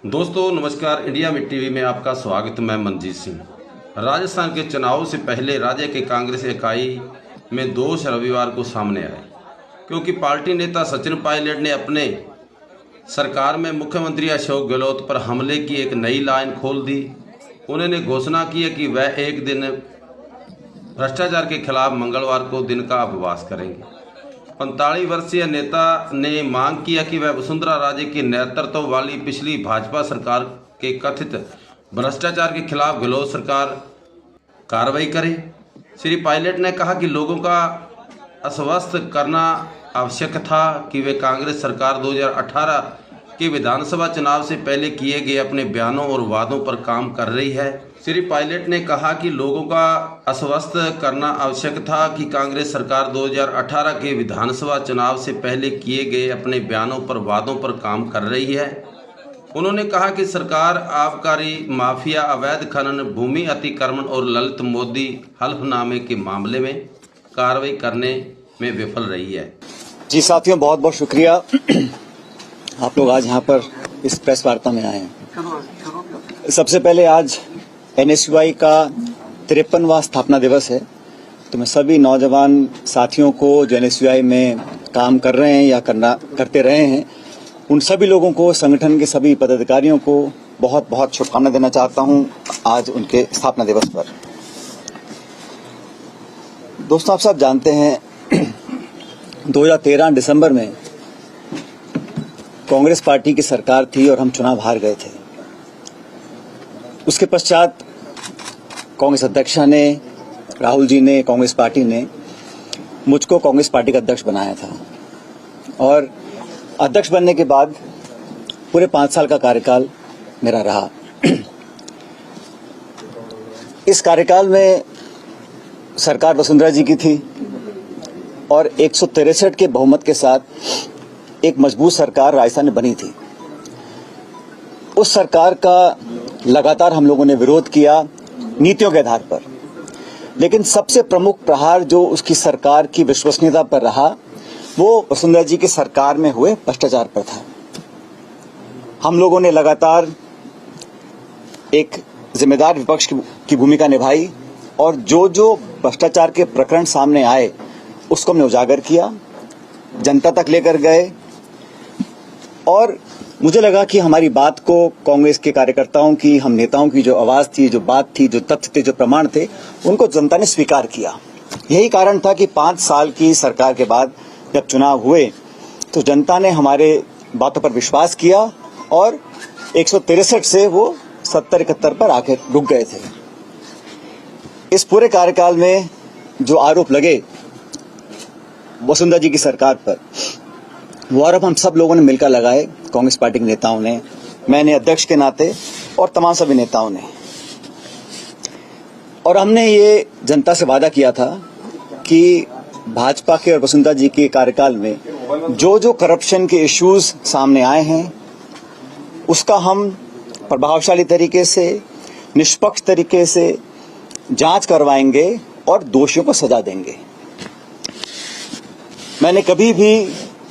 दोस्तों नमस्कार, इंडिया में टीवी में आपका स्वागत। मैं मनजीत सिंह। राजस्थान के चुनाव से पहले राज्य के कांग्रेस इकाई में दोष रविवार को सामने आए, क्योंकि पार्टी नेता सचिन पायलट ने अपने सरकार में मुख्यमंत्री अशोक गहलोत पर हमले की एक नई लाइन खोल दी। उन्होंने घोषणा की है कि वह एक दिन भ्रष्टाचार के खिलाफ मंगलवार को दिन का उपवास करेंगे। 45 वर्षीय नेता ने मांग किया कि वह वसुंधरा राजे के नेतृत्व वाली पिछली भाजपा सरकार के कथित भ्रष्टाचार के खिलाफ गहलोत सरकार कार्रवाई करे। श्री पायलट ने कहा कि लोगों का आश्वस्त करना आवश्यक था कि वे कांग्रेस सरकार 2018 के विधानसभा चुनाव से पहले किए गए अपने बयानों और वादों पर काम कर रही है। श्री पायलट ने कहा कि लोगों का आश्वस्त करना आवश्यक था कि कांग्रेस सरकार 2018 के विधानसभा चुनाव से पहले किए गए अपने बयानों पर वादों पर काम कर रही है। उन्होंने कहा कि सरकार आबकारी माफिया, अवैध खनन, भूमि अतिक्रमण और ललित मोदी हल्फनामे के मामले में कार्रवाई करने में विफल रही है। जी साथियों, बहुत बहुत शुक्रिया आप लोग आज यहाँ पर इस प्रेस वार्ता में आए हैं। सबसे पहले आज एनएसयूआई का 53वां स्थापना दिवस है, तो मैं सभी नौजवान साथियों को जो एनएसयूआई में काम कर रहे हैं या करते रहे हैं, उन सभी लोगों को, संगठन के सभी पदाधिकारियों को बहुत बहुत शुभकामना देना चाहता हूं आज उनके स्थापना दिवस पर। दोस्तों, आप सब जानते हैं 2013 दिसंबर में कांग्रेस पार्टी की सरकार थी और हम चुनाव हार गए थे। उसके पश्चात कांग्रेस अध्यक्ष ने, राहुल जी ने, कांग्रेस पार्टी ने मुझको कांग्रेस पार्टी का अध्यक्ष बनाया था और अध्यक्ष बनने के बाद पूरे 5 साल का कार्यकाल मेरा रहा। इस कार्यकाल में सरकार वसुंधरा जी की थी और 163 के बहुमत के साथ एक मजबूत सरकार राजस्थान में बनी थी। उस सरकार का लगातार हम लोगों ने विरोध किया नीतियों के आधार पर, लेकिन सबसे प्रमुख प्रहार जो उसकी सरकार की विश्वसनीयता पर रहा वो वसुंधरा जी की सरकार में हुए भ्रष्टाचार पर था। हम लोगों ने लगातार एक जिम्मेदार विपक्ष की भूमिका निभाई और जो जो भ्रष्टाचार के प्रकरण सामने आए उसको हमने उजागर किया, जनता तक लेकर गए और मुझे लगा कि हमारी बात को कांग्रेस के कार्यकर्ताओं की, हम नेताओं की जो आवाज थी, जो बात थी, जो तथ्य थे, जो प्रमाण थे, उनको जनता ने स्वीकार किया। यही कारण था कि 5 साल की सरकार के बाद जब चुनाव हुए तो जनता ने हमारे बातों पर विश्वास किया और 163 से वो 70-71 पर आकर रुक गए थे। इस पूरे कार्यकाल में जो आरोप लगे वसुंधरा जी की सरकार पर, वो आरोप हम सब लोगों ने मिलकर लगाए, कांग्रेस पार्टी के नेताओं ने, मैंने अध्यक्ष के नाते और तमाम सभी नेताओं ने। और हमने ये जनता से वादा किया था कि भाजपा के और वसुंधरा जी के कार्यकाल में जो जो करप्शन के इश्यूज सामने आए हैं उसका हम प्रभावशाली तरीके से, निष्पक्ष तरीके से जांच करवाएंगे और दोषियों को सजा देंगे। मैंने कभी भी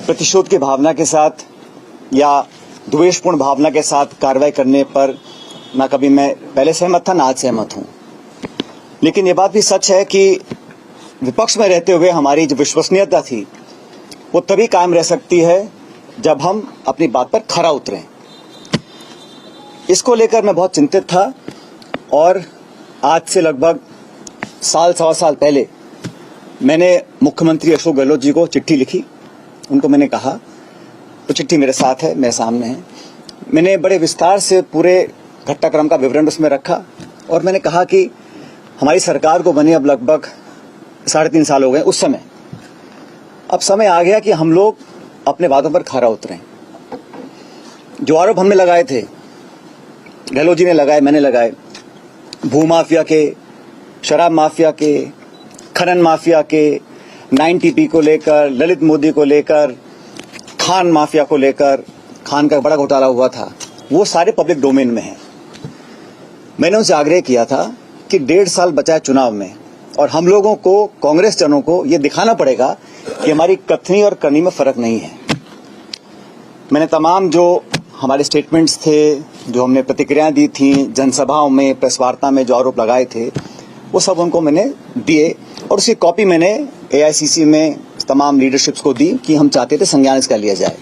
प्रतिशोध की भावना के साथ या द्वेषपूर्ण भावना के साथ कार्रवाई करने पर ना कभी मैं पहले सहमत था, ना आज सहमत हूं। लेकिन ये बात भी सच है कि विपक्ष में रहते हुए हमारी जो विश्वसनीयता थी वो तभी कायम रह सकती है जब हम अपनी बात पर खरा उतरें। इसको लेकर मैं बहुत चिंतित था और आज से लगभग सवा साल पहले मैंने मुख्यमंत्री अशोक गहलोत जी को चिट्ठी लिखी। उनको मैंने कहा, तो चिट्ठी मेरे साथ है, मेरे सामने है, मैंने बड़े विस्तार से पूरे घटनाक्रम का विवरण उसमें रखा और मैंने कहा कि हमारी सरकार को बने अब लगभग 3.5 साल हो गए। उस समय अब समय आ गया कि हम लोग अपने वादों पर खरा उतरें। जो आरोप हमने लगाए थे, गहलोत जी ने लगाए, मैंने लगाए, भूमाफिया के, शराब माफिया के, खनन माफिया के, 9TP को लेकर, ललित मोदी को लेकर, खान माफिया को लेकर, खान का बड़ा घोटाला हुआ था, वो सारे पब्लिक डोमेन में हैं। मैंने उनसे आग्रह किया था कि 1.5 साल बचा है चुनाव में और हम लोगों को, कांग्रेस जनों को ये दिखाना पड़ेगा कि हमारी कथनी और करनी में फर्क नहीं है। मैंने तमाम जो हमारे स्टेटमेंट्स थे, जो हमने प्रतिक्रियाएं दी थी, जनसभाओं में, प्रेस वार्ता में जो आरोप लगाए थे, वो सब उनको मैंने दिए और उसकी कॉपी मैंने एआईसीसी में तमाम लीडरशिप्स को दी कि हम चाहते थे संज्ञान इसका लिया जाए।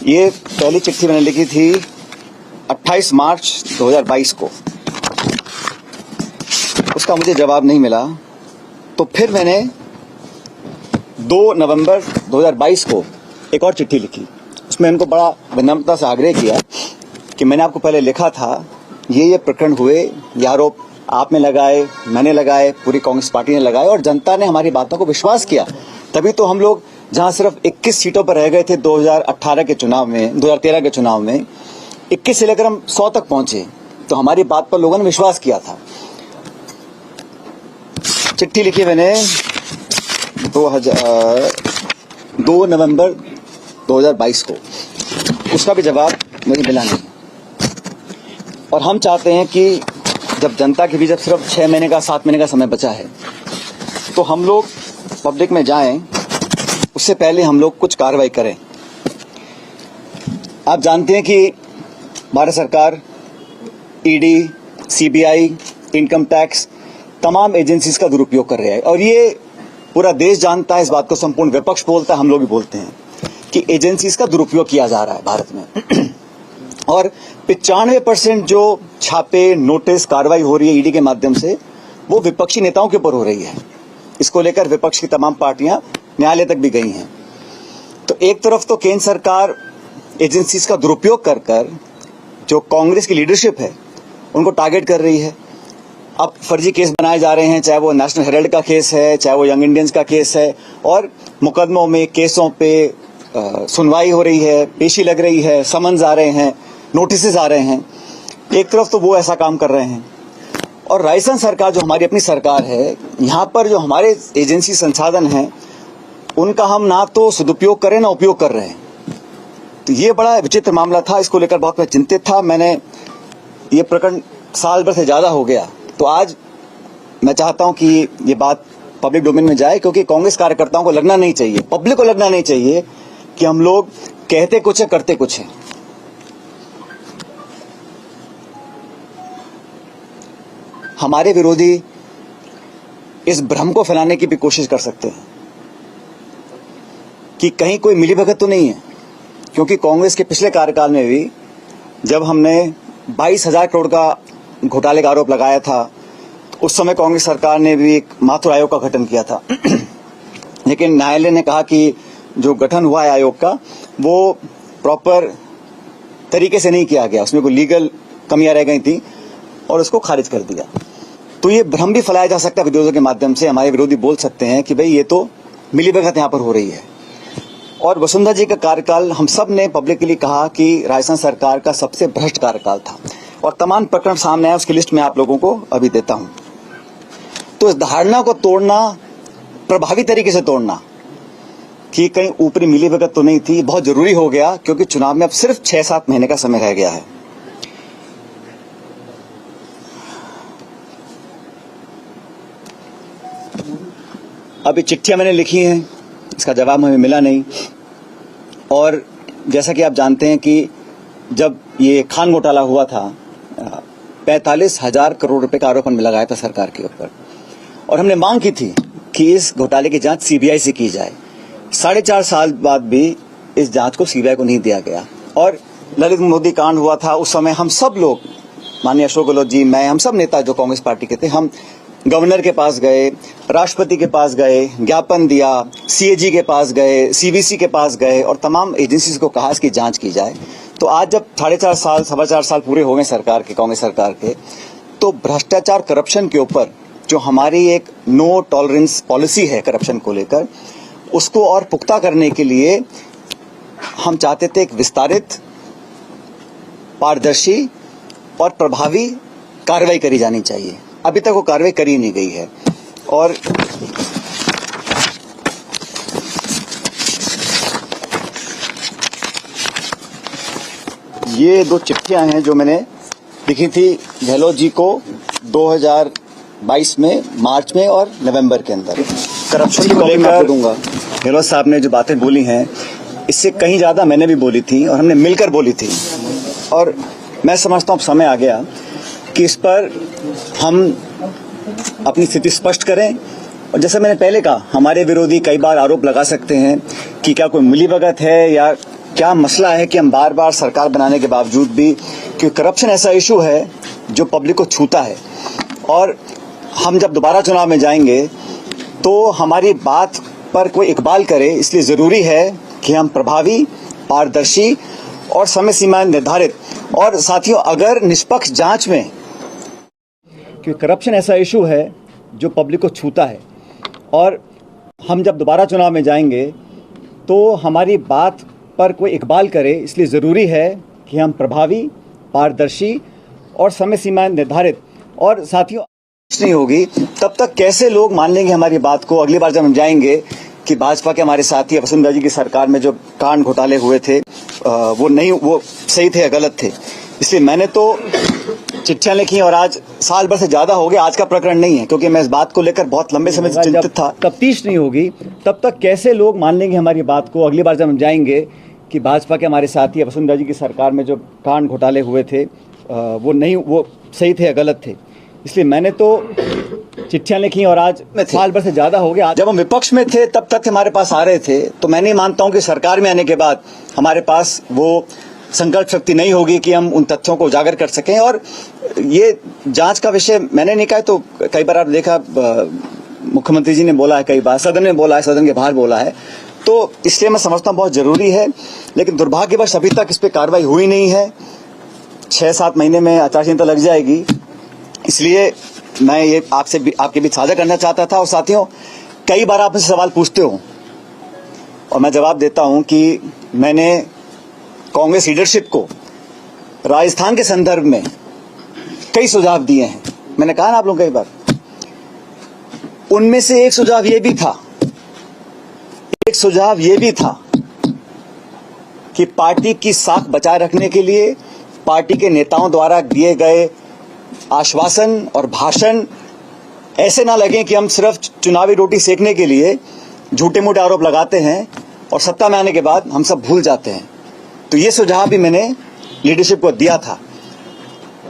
ये पहली चिट्ठी मैंने लिखी थी 28 मार्च 2022 को। उसका मुझे जवाब नहीं मिला, तो फिर मैंने 2 नवंबर 2022 को एक और चिट्ठी लिखी। उसमें उनको बड़ा विनम्रता से आग्रह किया कि मैंने आपको पहले लिखा था, ये प्रकरण हुए, ये आरोप आपने लगाए, मैंने लगाए, पूरी कांग्रेस पार्टी ने लगाए और जनता ने हमारी बातों को विश्वास किया। तभी तो हम लोग जहां सिर्फ 21 सीटों पर रह गए थे 2018 के चुनाव में, 2013 के चुनाव में 21 से लेकर हम 100 तक पहुंचे, तो हमारी बात पर लोगों ने विश्वास किया था। चिट्ठी लिखी मैंने 2 नवंबर 2022 को, उसका भी जवाब मुझे मिला नहीं। और हम चाहते हैं कि जब जनता के बीच जब सिर्फ 6 महीने का 7 महीने का समय बचा है, तो हम लोग पब्लिक में जाएं, उससे पहले हम लोग कुछ कार्रवाई करें। आप जानते हैं कि भारत सरकार ईडी, सीबीआई, इनकम टैक्स, तमाम एजेंसीज का दुरुपयोग कर रहा है और ये पूरा देश जानता है, इस बात को संपूर्ण विपक्ष बोलता है, हम लोग भी बोलते हैं कि एजेंसीज का दुरुपयोग किया जा रहा है भारत में। और 95% जो छापे, नोटिस, कार्रवाई हो रही है ईडी के माध्यम से, वो विपक्षी नेताओं के ऊपर हो रही है। इसको लेकर विपक्ष की तमाम पार्टियां न्यायालय तक भी गई हैं। तो एक तरफ तो केंद्र सरकार एजेंसीज का दुरुपयोग कर कर जो कांग्रेस की लीडरशिप है उनको टारगेट कर रही है। अब फर्जी केस बनाए जा रहे हैं, चाहे वो नेशनल हेराल्ड का केस है, चाहे वो यंग इंडियंस का केस है, और मुकदमों में, केसों पे सुनवाई हो रही है, पेशी लग रही है, समन्स आ रहे हैं, नोटिस आ रहे हैं। एक तरफ तो वो ऐसा काम कर रहे हैं और राजस्थान सरकार जो हमारी अपनी सरकार है, यहाँ पर जो हमारे एजेंसी संसाधन हैं उनका हम ना तो सदुपयोग कर रहे हैं ना उपयोग कर रहे हैं। तो ये बड़ा विचित्र मामला था, इसको लेकर बहुत मैं चिंतित था। मैंने ये प्रकरण साल भर से ज्यादा हो गया, तो आज मैं चाहता हूं कि ये बात पब्लिक डोमेन में जाए, क्योंकि कांग्रेस कार्यकर्ताओं को लगना नहीं चाहिए, पब्लिक को लगना नहीं चाहिए कि हम लोग कहते कुछ है, करते कुछ है। हमारे विरोधी इस भ्रम को फैलाने की भी कोशिश कर सकते हैं कि कहीं कोई मिलीभगत तो नहीं है, क्योंकि कांग्रेस के पिछले कार्यकाल में भी जब हमने 22,000 करोड़ का घोटाले का आरोप लगाया था, उस समय कांग्रेस सरकार ने भी एक माथुर आयोग का गठन किया था। लेकिन न्यायालय ने कहा कि जो गठन हुआ है आयोग का, वो प्रॉपर तरीके से नहीं किया गया, उसमें कोई लीगल कमियां रह गई थी और उसको खारिज कर दिया। तो ये भ्रम भी फैलाया जा सकता है विरोधियों के माध्यम से। हमारे विरोधी बोल सकते हैं कि भाई ये तो मिलीभगत यहाँ पर हो रही है। और वसुंधरा जी का कार्यकाल हम सब ने पब्लिकली कहा कि राजस्थान सरकार का सबसे भ्रष्ट कार्यकाल था और तमाम प्रकरण सामने आए, उसकी लिस्ट मैं आप लोगों को अभी देता हूं। तो इस धारणा को तोड़ना, प्रभावी तरीके से तोड़ना कि कहीं ऊपरी मिलीभगत तो नहीं थी, बहुत जरूरी हो गया, क्योंकि चुनाव में अब सिर्फ 6-7 महीने का समय रह गया है। अभी चिट्ठियां मैंने लिखी हैं, इसका जवाब हमें मिला नहीं। और जैसा कि आप जानते हैं कि जब ये खान घोटाला हुआ था, 45,000 करोड़ रुपए का आरोप हमें लगाया था सरकार के ऊपर, और हमने मांग की थी कि इस घोटाले की जांच सीबीआई से की जाए। 4.5 साल बाद भी इस जांच को सीबीआई को नहीं दिया गया। और ललित मोदी कांड हुआ था, उस समय हम सब लोग, माननीय अशोक गहलोत जी, मैं, हम सब नेता जो कांग्रेस पार्टी के थे, हम गवर्नर के पास गए, राष्ट्रपति के पास गए, ज्ञापन दिया, सीएजी के पास गए, सीबीसी के पास गए और तमाम एजेंसीज को कहा इसकी जांच की जाए। तो आज जब 4.5 साल पूरे हो गए सरकार के, कांग्रेस सरकार के, तो भ्रष्टाचार, करप्शन के ऊपर जो हमारी एक नो टॉलरेंस पॉलिसी है करप्शन को लेकर, उसको और पुख्ता करने के लिए हम चाहते थे एक विस्तारित, पारदर्शी और प्रभावी कार्रवाई करी जानी चाहिए। अभी तक वो कार्रवाई करी नहीं गई है। और ये 2 चिट्ठियां हैं जो मैंने लिखी थी गहलोत जी को 2022 में, मार्च में और नवंबर के अंदर। करप्शन को लेकर दूंगा। गहलोत साहब ने जो बातें बोली हैं, इससे कहीं ज्यादा मैंने भी बोली थी और हमने मिलकर बोली थी। और मैं समझता हूँ समय आ गया कि इस पर हम अपनी स्थिति स्पष्ट करें। और जैसे मैंने पहले कहा, हमारे विरोधी कई बार आरोप लगा सकते हैं कि क्या कोई मिलीभगत है या क्या मसला है कि हम बार बार सरकार बनाने के बावजूद भी, कि करप्शन ऐसा इशू है जो पब्लिक को छूता है। और हम जब दोबारा चुनाव में जाएंगे तो हमारी बात पर कोई इकबाल करे, इसलिए जरूरी है कि हम प्रभावी, पारदर्शी और समय सीमा निर्धारित, और साथियों अगर निष्पक्ष जांच में, कि करप्शन ऐसा इशू है जो पब्लिक को छूता है, और हम जब दोबारा चुनाव में जाएंगे तो हमारी बात पर कोई इकबाल करे, इसलिए ज़रूरी है कि हम प्रभावी, पारदर्शी और समय सीमा निर्धारित, और साथियों नहीं होगी तब तक कैसे लोग मान लेंगे हमारी बात को। अगली बार जब हम जाएंगे कि भाजपा के हमारे साथी वसुंधरा जी की सरकार में जो कांड घोटाले हुए थे वो सही थे या गलत थे। इसलिए मैंने तो चिट्ठियां लिखी और आज साल भर से ज्यादा हो गया। आज का प्रकरण नहीं है, क्योंकि मैं इस बात को लेकर बहुत लंबे समय से चिंतित था। तफ्तीश नहीं होगी तब तक कैसे लोग मान लेंगे हमारी बात को। अगली बार जब हम जाएंगे कि भाजपा के हमारे साथी वसुंधरा जी की सरकार में जो कांड घोटाले हुए थे वो सही थे या गलत थे। इसलिए मैंने तो चिट्ठियां लिखी और आज साल भर से ज्यादा हो गया। जब हम विपक्ष में थे तब तथ्य हमारे पास आ रहे थे, तो मैं नहीं मानता हूं कि सरकार में आने के बाद हमारे पास वो संकल्प शक्ति नहीं होगी कि हम उन तथ्यों को उजागर कर सकें। और ये जांच का विषय मैंने नहीं कहा, तो कई बार आप देखा मुख्यमंत्री जी ने बोला है, कई बार सदन में बोला है, सदन के बाहर बोला है, तो इसलिए मैं समझता हूं बहुत जरूरी है। लेकिन दुर्भाग्यवश अभी तक इस पर कार्रवाई हुई नहीं है। 6-7 महीने में आचार संहिता लग जाएगी। इसलिए मैं ये आपके बीच साझा करना चाहता था। और साथियों, कई बार आप मुझसे सवाल पूछते हो और मैं जवाब देता हूं कि मैंने कांग्रेस लीडरशिप को राजस्थान के संदर्भ में कई सुझाव दिए हैं। मैंने कहा ना आप लोग कई बार, उनमें से एक सुझाव ये भी था कि पार्टी की साख बचाए रखने के लिए पार्टी के नेताओं द्वारा दिए गए आश्वासन और भाषण ऐसे ना लगे कि हम सिर्फ चुनावी रोटी सेकने के लिए झूठे मूठे आरोप लगाते हैं और सत्ता में आने के बाद हम सब भूल जाते हैं। तो ये सुझाव भी मैंने लीडरशिप को दिया था,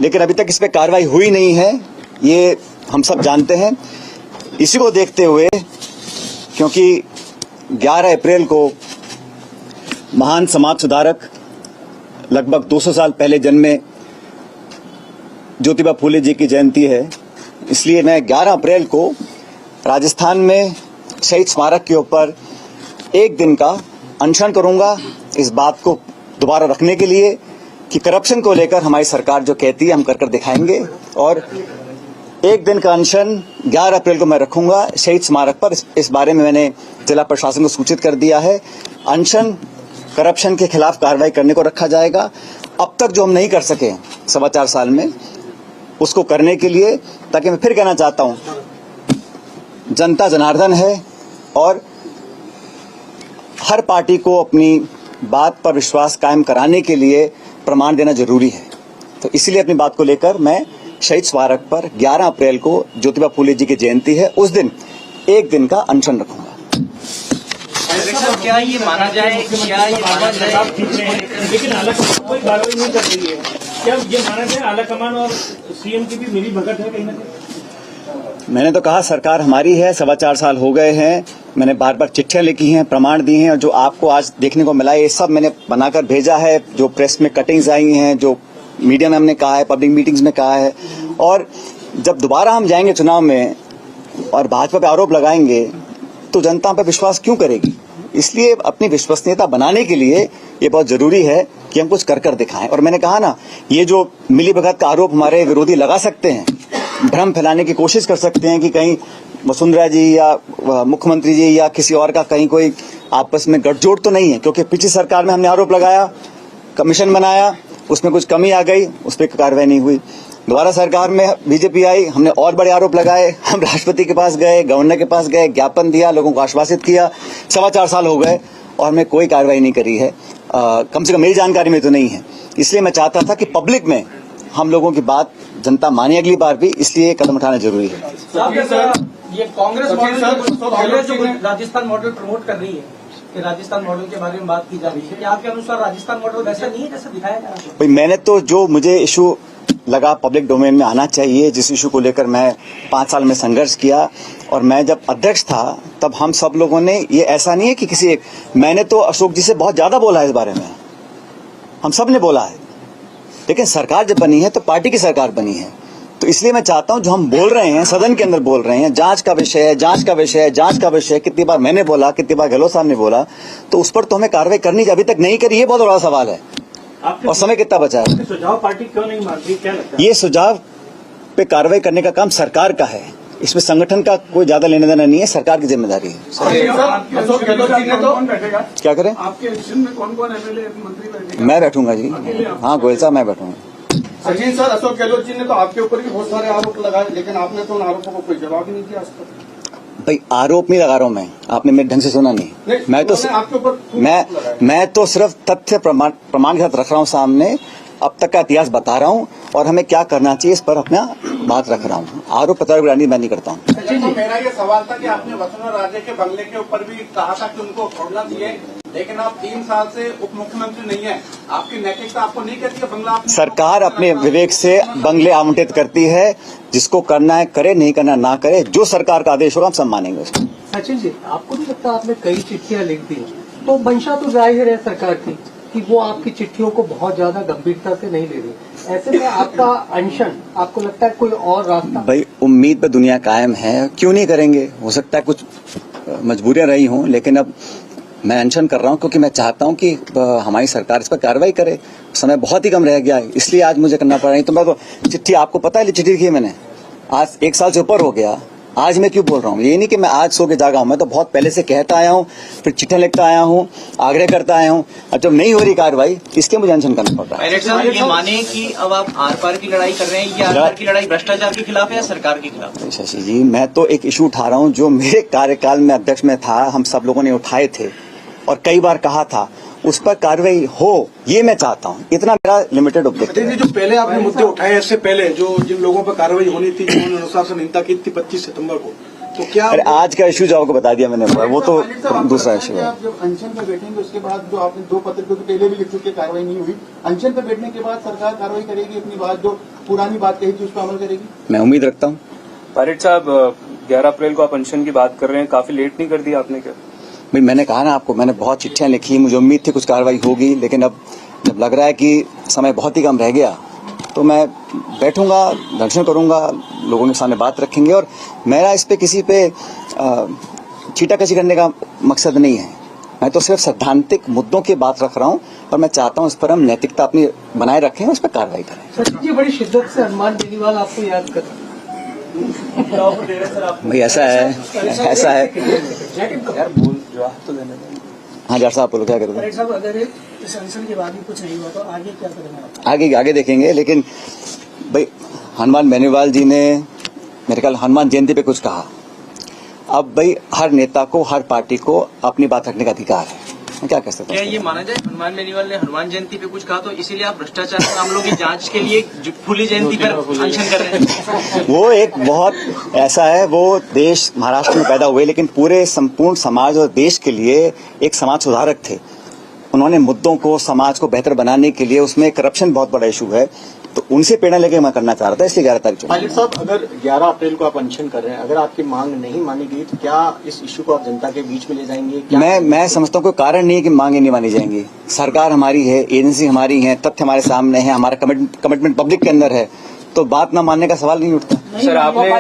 लेकिन अभी तक इस पर कार्रवाई हुई नहीं है, ये हम सब जानते हैं। इसी को देखते हुए, क्योंकि 11 अप्रैल को महान समाज सुधारक, लगभग 200 साल पहले जन्मे ज्योतिबा फूले जी की जयंती है, इसलिए मैं 11 अप्रैल को राजस्थान में शहीद स्मारक के ऊपर एक दिन का अनशन करूंगा, इस बात को दोबारा रखने के लिए कि करप्शन को लेकर हमारी सरकार जो कहती है हम कर दिखाएंगे। और एक दिन का अनशन 11 अप्रैल को मैं रखूंगा शहीद स्मारक पर। इस बारे में मैंने जिला प्रशासन को सूचित कर दिया है। अनशन करप्शन के खिलाफ कार्रवाई करने को रखा जाएगा। अब तक जो हम नहीं कर सके 4.25 साल में, उसको करने के लिए, ताकि मैं फिर कहना चाहता हूं, जनता जनार्दन है और हर पार्टी को अपनी बात पर विश्वास कायम कराने के लिए प्रमाण देना जरूरी है। तो इसलिए अपनी बात को लेकर मैं शहीद स्मारक पर 11 अप्रैल को ज्योतिबा फूले जी की जयंती है, उस दिन एक दिन का अनशन रखूंगा। क्या ये माना जाए, लेकिन आला कमान कोई कार्रवाई नहीं कर रही है, क्या ये माना जाए आला कमान और सीएम की भी मिली भगत है कहीं ना कहीं? मैंने तो कहा सरकार हमारी है, 4.25 साल हो गए हैं, मैंने बार बार चिट्ठियां लिखी हैं, प्रमाण दिए हैं, और जो आपको आज देखने को मिला है ये सब मैंने बनाकर भेजा है। जो प्रेस में कटिंग्स आई हैं, जो मीडिया में हमने कहा है, पब्लिक मीटिंग्स में कहा है। और जब दोबारा हम जाएंगे चुनाव में और भाजपा पे आरोप लगाएंगे तो जनता पे विश्वास क्यों करेगी। इसलिए अपनी विश्वसनीयता बनाने के लिए ये बहुत जरूरी है कि हम कुछ कर दिखाएं। और मैंने कहा ना, ये जो मिलीभगत का आरोप हमारे विरोधी लगा सकते हैं, भ्रम फैलाने की कोशिश कर सकते हैं कि कहीं वसुंधरा जी या मुख्यमंत्री जी या किसी और का कहीं कोई आपस में गठजोड़ तो नहीं है, क्योंकि पिछली सरकार में हमने आरोप लगाया, कमीशन बनाया, उसमें कुछ कमी आ गई, उस पर कार्रवाई नहीं हुई। दोबारा सरकार में बीजेपी आई, हमने और बड़े आरोप लगाए, हम राष्ट्रपति के पास गए, गवर्नर के पास गए, ज्ञापन दिया, लोगों को आश्वासित किया। 4.25 साल हो गए और हमने कोई कार्रवाई नहीं करी है, कम से कम मेरी जानकारी में तो नहीं है। इसलिए मैं चाहता था कि पब्लिक में हम लोगों की बात जनता माने अगली बार भी, इसलिए कदम उठाना जरूरी है। ये कांग्रेस मॉडल जो राजस्थान मॉडल प्रमोट कर रही है, कि राजस्थान मॉडल के बारे में बात की जा रही है, क्या आपके अनुसार राजस्थान मॉडल वैसा नहीं है जैसा दिखाया जा रहा है? भाई मैंने तो जो मुझे इशू लगा पब्लिक डोमेन में आना चाहिए, जिस इशू को लेकर मैं 5 साल में संघर्ष किया, और मैं जब अध्यक्ष था तब हम सब लोगों ने, ये ऐसा नहीं है कि किसी एक, मैंने तो अशोक जी से बहुत ज्यादा बोला है इस बारे में, हम सब ने बोला है, लेकिन सरकार जब बनी है तो पार्टी की सरकार बनी है, तो इसलिए मैं चाहता हूं जो हम बोल रहे हैं, सदन के अंदर बोल रहे हैं, जांच का विषय है, जांच का विषय है, जांच का विषय है, कितनी बार मैंने बोला, कितनी बार गहलोत साहब ने बोला, तो उस पर तो हमें कार्रवाई करनी चाहिए, अभी तक नहीं करी, ये बहुत बड़ा सवाल है। और समय कितना बचा है? सुझाव पार्टी क्यों नहीं मानती, क्या लगता है? ये सुझाव पे कार्रवाई करने का काम सरकार का है, इसमें संगठन का कोई ज्यादा लेना देना नहीं है, सरकार की जिम्मेदारी है। अशोक गहलोत जी ने तो क्या करें? आपके एडिशन में कौन कौन एमएलए मंत्री बैठेगा? मैं बैठूंगा जी, हाँ गोयल साहब मैं बैठूंगा। सचिन सर, अशोक गहलोत जी ने तो आपके ऊपर भी बहुत सारे आरोप लगाए, लेकिन आपने तो उन आरोपों को कोई जवाब ही नहीं दिया आज तक। भाई आरोप नहीं लगा रहा हूं मैं, आपने मेरे ढंग से सुना नहीं। मैं तो सिर्फ तथ्य प्रमाण के साथ रख रहा हूं सामने, अब तक का इतिहास बता रहा हूं, और हमें क्या करना चाहिए इस पर अपना बात रख रहा हूं। आरोप प्रत्यारोप राजनीति मैं नहीं करता हूं। तो मेरा ये सवाल था कि आपने वसुंधरा राजे के बंगले के ऊपर भी कहा था कि उनको छोड़ना चाहिए, लेकिन आप 3 साल से उप मुख्यमंत्री नहीं है, आपकी नैतिकता आपको नहीं कहती है बंगला? सरकार अपने विवेक से बंगले आवंटित करती है, जिसको करना है करे, नहीं करना ना करे, जो सरकार का आदेश होगा हम सब मानेंगे उसको। सचिन जी, आपको नहीं लगता आपने कई चिट्ठियां लिख दी, तो मंशा तो जाहिर है सरकार की कि वो आपकी चिट्ठियों को बहुत ज्यादा गंभीरता से नहीं ले रही, ऐसे में आपका अनशन, आपको लगता है कोई और रास्ता? भाई उम्मीद पे दुनिया कायम है, क्यों नहीं करेंगे, हो सकता है कुछ मजबूरियां रही हों, लेकिन अब मैं अनशन कर रहा हूं क्योंकि मैं चाहता हूं कि हमारी सरकार इस पर कार्रवाई करे। समय बहुत ही कम रह गया है, इसलिए आज मुझे करना पड़ रहा है। तो मैं तो चिट्ठी, आपको पता है चिट्ठी लिखी है मैंने, आज 1 साल से ऊपर हो गया, आज मैं क्यों बोल रहा हूँ? ये नहीं कि मैं आज सो के जागा हूँ, मैं तो बहुत पहले से कहता आया हूँ, फिर चिट्ठियां लिखता आया हूँ, आग्रह करता आया हूँ, अब जब नहीं हो रही कार्रवाई इसके मुझे अनशन करना पड़ रहा है। साहब, ये माने कि अब आप आर पार की लड़ाई कर रहे हैं, या आर पार की लड़ाई भ्रष्टाचार के खिलाफ है या सरकार के खिलाफ? शशि जी, मैं तो एक इशू उठा रहा हूँ जो मेरे कार्यकाल में अध्यक्ष में था, हम सब लोगों ने उठाए थे और कई बार कहा था, उस पर कार्रवाई हो, ये मैं चाहता हूँ, इतना मेरा लिमिटेड ऑब्जेक्टिव है। जो पहले आपने मुद्दे उठाए, इससे पहले जो जिन लोगों पर कार्रवाई होनी थी, जिन्होंने अनुशासनहीनता की थी 25 सितंबर को, तो क्या? अरे आज का इशू जो आपको बता दिया मैंने, वो तो दूसरा इशू है। आप जब अनशन पर बैठेंगे उसके बाद जो आपने 2 पत्र तो पहले भी लिख चुके, कार्रवाई नहीं हुई, अनशन पर बैठने के बाद सरकार कार्रवाई करेगी, अपनी बात जो पुरानी बात कही थी उस पर अमल करेगी? मैं उम्मीद रखता हूँ। पायलट साहब, 11 अप्रैल को आप अनशन की बात कर रहे हैं, काफी लेट नहीं कर दिया आपने क्या? भाई मैंने कहा ना आपको, मैंने बहुत चिट्ठियां लिखी, मुझे उम्मीद थी कुछ कार्रवाई होगी, लेकिन अब जब लग रहा है कि समय बहुत ही कम रह गया, तो मैं बैठूंगा, दर्शन करूंगा, लोगों के सामने बात रखेंगे, और मेरा इस पे किसी पे छीटाकशी करने का मकसद नहीं है। मैं तो सिर्फ सैद्धांतिक मुद्दों की बात रख रहा हूं, और मैं चाहता हूं इस पर हम नैतिकता अपनी बनाए रखें, उस पर कार्रवाई करें। सचिन जी, बड़ी शिद्दत से हनुमान बेनीवाल आपको याद कर रहे हैं। भाई ऐसा है। यार बोल, जवाब तो देने दो। हाँ जर साहब बोलो, क्या करोगे? साहब, अगर इस अनशन के बाद भी कुछ नहीं हुआ तो आगे क्या करेंगे? आगे देखेंगे, लेकिन भाई हनुमान बेनीवाल जी ने मेरे ख्याल हनुमान जयंती पे कुछ कहा। अब भाई हर नेता को, हर पार्टी को अपनी बात रखने का अधिकार है, मैं क्या कह सकता हूँ? क्या ये माना जाए हनुमान बेनीवाल ने हनुमान जयंती पे कुछ कहा, तो इसीलिए आप भ्रष्टाचार के मामलों की जांच के लिए फुली जयंती पर अनशन कर रहे हैं? वो एक बहुत ऐसा है, वो देश महाराष्ट्र में पैदा हुए, लेकिन पूरे संपूर्ण समाज और देश के लिए एक समाज सुधारक थे। उन्होंने मुद्दों को, समाज को बेहतर बनाने के लिए, उसमें करप्शन बहुत बड़ा इशू है, तो उनसे प्रेरणा लेके मैं करना चाह रहा था, इसलिए 11 तारीख को। पायलट साहब, अगर 11 अप्रैल को आप अनशन कर रहे हैं, अगर आपकी मांग नहीं मानी गई तो क्या इस इशू को आप जनता के बीच में ले जाएंगे? क्या मैं समझता हूँ कोई कारण नहीं है कि मांगे नहीं मानी जाएंगी। सरकार हमारी है, एजेंसी हमारी है, तथ्य हमारे सामने है, हमारा कमिटमेंट पब्लिक के अंदर है, तो बात ना मानने का सवाल नहीं उठता। सर, आपने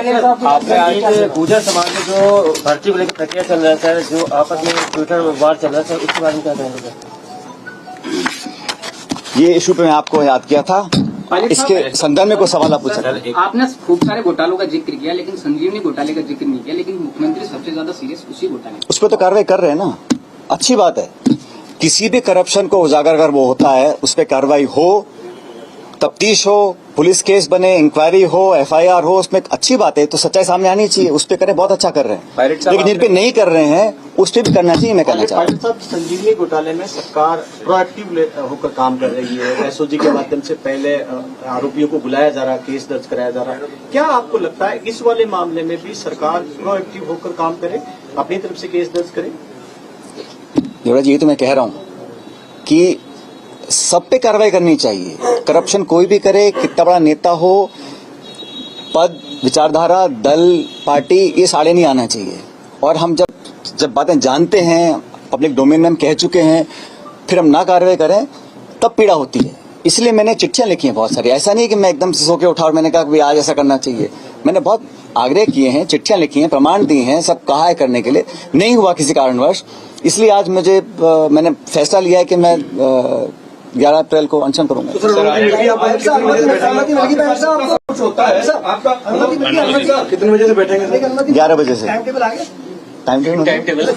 आज गुर्जर समाज में जो भर्ती को लेकर प्रक्रिया चल रहा है सर, जो आपस में ट्विटर वार चल रहा है सर, उसके बारे में क्या कहेंगे? ये इशू पे मैं आपको याद किया था, इसके संदर्भ में कोई सवाल आप पूछ सकते हैं। आपने खूब सारे घोटालों का जिक्र किया, लेकिन संजीवनी घोटाले का जिक्र नहीं किया, लेकिन मुख्यमंत्री सबसे ज्यादा सीरियस उसी घोटाले उस पर तो कार्रवाई कर रहे हैं ना, अच्छी बात है। किसी भी करप्शन को उजागर अगर वो होता है, उस पर कार्रवाई हो, तफ्तीश हो, पुलिस केस बने, इंक्वायरी हो, FIR हो, उसमें अच्छी बात है, तो सच्चाई सामने आनी चाहिए, उस पर करें, बहुत अच्छा कर रहे हैं। लेकिन जिन पे नहीं कर रहे हैं उस पर भी करना चाहिए, मैं कहना चाहता हूँ। पायलट साहब, संजीवनी घोटाले में सरकार प्रोएक्टिव होकर काम कर रही है, SOG के माध्यम से पहले आरोपियों को बुलाया जा रहा है, केस दर्ज कराया जा रहा है। क्या आपको लगता है इस वाले मामले में भी सरकार प्रोएक्टिव होकर काम करे, अपनी तरफ से केस दर्ज करे? युवराज जी, ये तो मैं कह रहा हूं कि सब पे कार्रवाई करनी चाहिए। करप्शन कोई भी करे, कितना बड़ा नेता हो, पद, विचारधारा, दल, पार्टी, ये साड़े नहीं आना चाहिए। और हम जब बातें जानते हैं, पब्लिक डोमेन में हम कह चुके हैं, फिर हम ना कार्रवाई करें तब पीड़ा होती है। इसलिए मैंने चिट्ठियां लिखी हैं बहुत सारी। ऐसा नहीं कि मैं एकदम से सो के उठा और मैंने कहा कि आज ऐसा करना चाहिए। मैंने बहुत आग्रह किए हैं, चिट्ठियां लिखी हैं, प्रमाण दिए हैं, सब कहा है करने के लिए, नहीं हुआ किसी कारणवश। इसलिए आज मैंने फैसला लिया है कि मैं 11 अप्रैल को अनशन करूंगा। कितने बजे से बैठेंगे? 11 बजे से। टाइम टेबल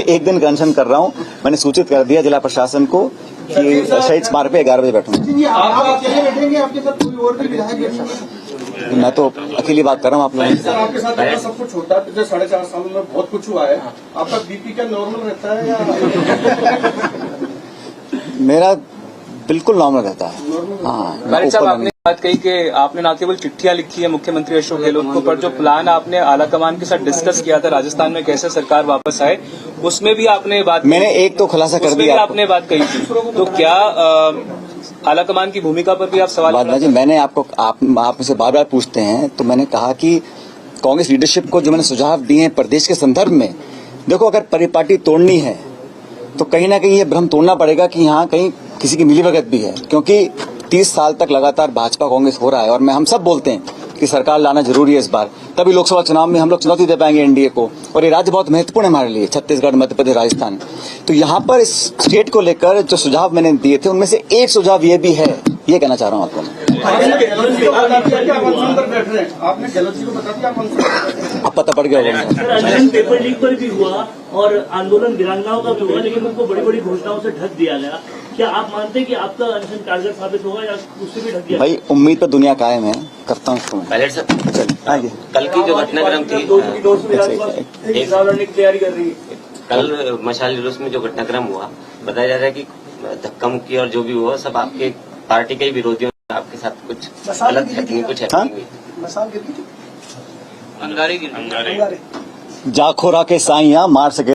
एक दिन का अनशन कर रहा हूं। मैंने सूचित कर दिया जिला प्रशासन को कि शहीद स्मारक पे 11 बजे बैठूंगा। आप अकेले बैठेंगे, आपके साथ कोई और भी विधायक बैठेंगे? मैं तो अकेली बात कर रहा हूँ आप लोगों से। सर, आपके साथ सब कुछ होता है, पिछले 4.5 सालों में बहुत कुछ हुआ है। आपका बीपी क्या नॉर्मल रहता है या? मेरा बिल्कुल नॉर्मल रहता है। हाँ, भाई साहब, आपने बात कही कि आपने ना केवल चिट्ठियां लिखी है मुख्यमंत्री अशोक गहलोत को, पर जो प्लान आपने आला कमान के साथ डिस्कस किया था राजस्थान में कैसे सरकार वापस आए, उसमें भी आपने बात, मैंने एक तो खुलासा कर दिया, आपने बात कही थी। तो क्या आला कमान की भूमिका पर भी आप सवाल? जी, मैंने आप मुझसे बार बार पूछते हैं, तो मैंने कहा कि कांग्रेस लीडरशिप को जो मैंने सुझाव दिए हैं प्रदेश के संदर्भ में, देखो अगर परिपाटी तोड़नी है तो कहीं ना कहीं ये भ्रम तोड़ना पड़ेगा कि यहाँ कहीं किसी की मिलीभगत भी है, क्योंकि 30 साल तक लगातार भाजपा कांग्रेस हो रहा है। और हम सब बोलते हैं कि सरकार लाना जरूरी है इस बार, तभी लोकसभा चुनाव में हम लोग चुनौती दे पाएंगे एनडीए को। और ये राज्य बहुत महत्वपूर्ण है हमारे लिए, छत्तीसगढ़, मध्य प्रदेश, राजस्थान। तो यहाँ पर इस स्टेट को लेकर जो सुझाव मैंने दिए थे उनमें से एक सुझाव ये भी है, ये कहना चाह रहा हूँ आपको। अब पता पड़ गया होगा। पेपर लीक पर भी हुआ और आंदोलन वीरांगनाओं का भी हुआ, लेकिन उनको बड़ी बड़ी घोषणाओं से ढक दिया गया। क्या आप मानते हैं कि आपका अनशन कारगर साबित होगा या उससे भी ढक दिया? भाई, उम्मीद पर दुनिया कायम है, करता हूँ इसको। पायलट साहब, आइए। कल की जो घटनाक्रम थी, तैयारी कर रही है। कल मशाल जुलूस में जो घटनाक्रम हुआ, बताया जा रहा है कि धक्का मुक्की और जो भी हुआ सब आपके पार्टी के ही विरोधियों ने आपके साथ कुछ गलत हैपनिंग, कुछ हैपनिंग हुई। जाखोरा के साइया मार सके